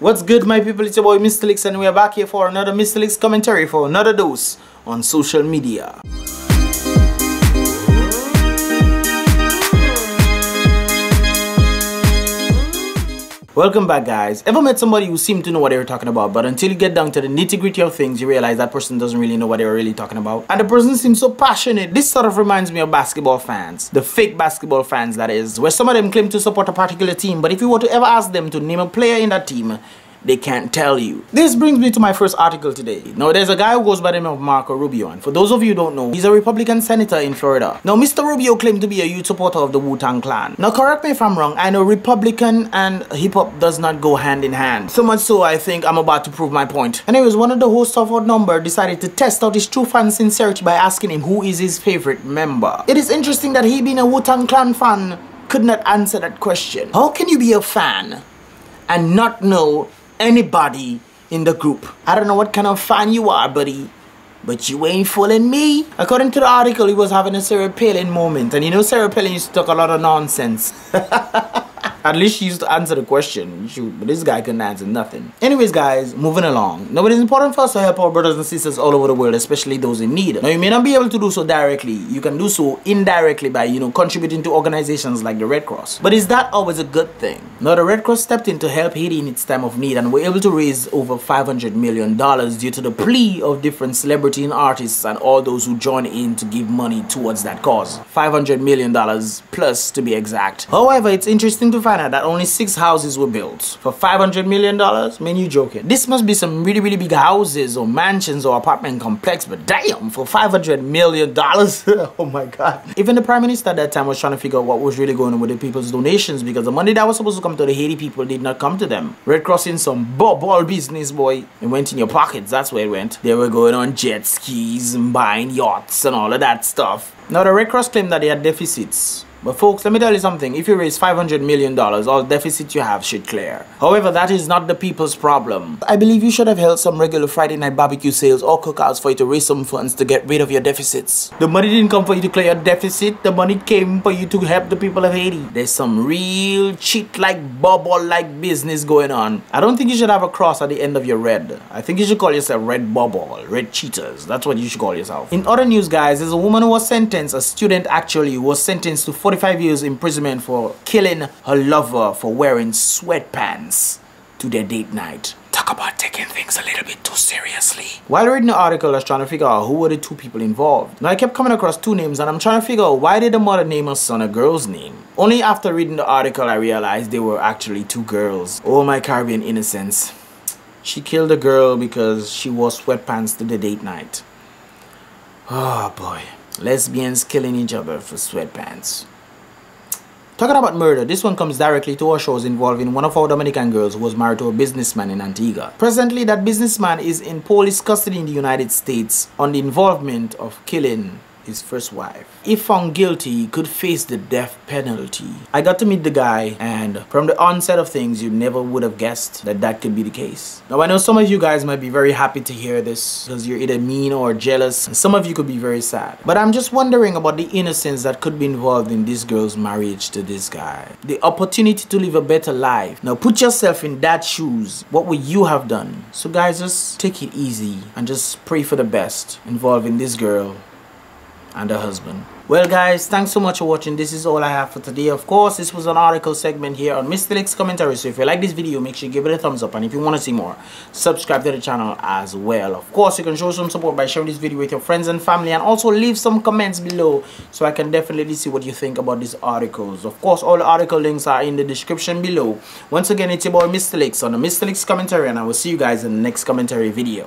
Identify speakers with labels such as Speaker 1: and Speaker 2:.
Speaker 1: What's good, my people? It's your boy Mystelics, and we are back here for another Mystelics commentary for another dose on social media. Welcome back, guys. Ever met somebody who seemed to know what they were talking about, but until you get down to the nitty-gritty of things, you realize that person doesn't really know what they were really talking about? And the person seems so passionate. This sort of reminds me of basketball fans. The fake basketball fans, that is, where some of them claim to support a particular team, but if you were to ever ask them to name a player in that team, they can't tell you. This brings me to my first article today. Now, there's a guy who goes by the name of Marco Rubio, and for those of you who don't know, he's a Republican senator in Florida. Now, Mr. Rubio claimed to be a youth supporter of the Wu-Tang clan. Now, correct me if I'm wrong, I know Republican and hip-hop does not go hand in hand. So much so, I think I'm about to prove my point. Anyways, one of the hosts of Odd Number decided to test out his true fan sincerity by asking him who is his favorite member. It is interesting that he, being a Wu-Tang clan fan, could not answer that question. How can you be a fan and not know anybody in the group? I don't know what kind of fan you are, buddy, but you ain't fooling me. According to the article, he was having a Sarah Palin moment, and you know Sarah Palin used to talk a lot of nonsense. At least she used to answer the question. Shoot, but this guy couldn't answer nothing. Anyways, guys, moving along. Now, it is important for us to help our brothers and sisters all over the world, especially those in need. Now, you may not be able to do so directly. You can do so indirectly by, contributing to organizations like the Red Cross. But is that always a good thing? Now, the Red Cross stepped in to help Haiti in its time of need, and were able to raise over $500 million due to the plea of different celebrity and artists and all those who join in to give money towards that cause. $500 million plus, to be exact. However, it's interesting to find out that only 6 houses were built for $500 million. Man, you joking? This must be some really big houses or mansions or apartment complex, but damn, for $500 million. Oh my god. Even the Prime Minister at that time was trying to figure out what was really going on with the people's donations, because the money that was supposed to come to the Haiti people did not come to them. Red Cross in some ball business, boy. It went in your pockets. That's where it went. They were going on jet skis and buying yachts and all of that stuff. Now, the Red Cross claimed that they had deficits. But folks, let me tell you something. If you raise $500 million, all deficit you have should clear. However, that is not the people's problem. I believe you should have held some regular Friday night barbecue sales or cookouts for you to raise some funds to get rid of your deficits. The money didn't come for you to clear your deficit. The money came for you to help the people of Haiti. There's some real cheat-like, bubble-like business going on. I don't think you should have a cross at the end of your red. I think you should call yourself Red Bubble, Red Cheaters. That's what you should call yourself. In other news, guys, there's a woman who was sentenced, a student actually, who was sentenced to 45 years imprisonment for killing her lover for wearing sweatpants to their date night. Talk about taking things a little bit too seriously. While reading the article, I was trying to figure out who were the 2 people involved. Now, I kept coming across 2 names, and I'm trying to figure out why did the mother name her son a girl's name. Only after reading the article I realized they were actually 2 girls. Oh, my Caribbean innocence. She killed a girl because she wore sweatpants to the date night. Oh boy. Lesbians killing each other for sweatpants. Talking about murder, this one comes directly to our shows involving one of our Dominican girls who was married to a businessman in Antigua. Presently, that businessman is in police custody in the United States on the involvement of killing his first wife. If found guilty, he could face the death penalty. I got to meet the guy, and from the onset of things, you never would have guessed that that could be the case. Now, I know some of you guys might be very happy to hear this because you're either mean or jealous, and some of you could be very sad. But I'm just wondering about the innocence that could be involved in this girl's marriage to this guy. The opportunity to live a better life. Now, put yourself in that shoes. What would you have done? So guys, just take it easy and just pray for the best involving this girl and her husband. Well, guys, thanks so much for watching. This is all I have for today. Of course, this was an article segment here on Mystelics commentary. So if you like this video, make sure you give it a thumbs up, and if you want to see more, subscribe to the channel as well. Of course, you can show some support by sharing this video with your friends and family, and also leave some comments below so I can definitely see what you think about these articles. Of course, all the article links are in the description below. Once again, it's your boy Mystelics on the Mystelics commentary, and I will see you guys in the next commentary video.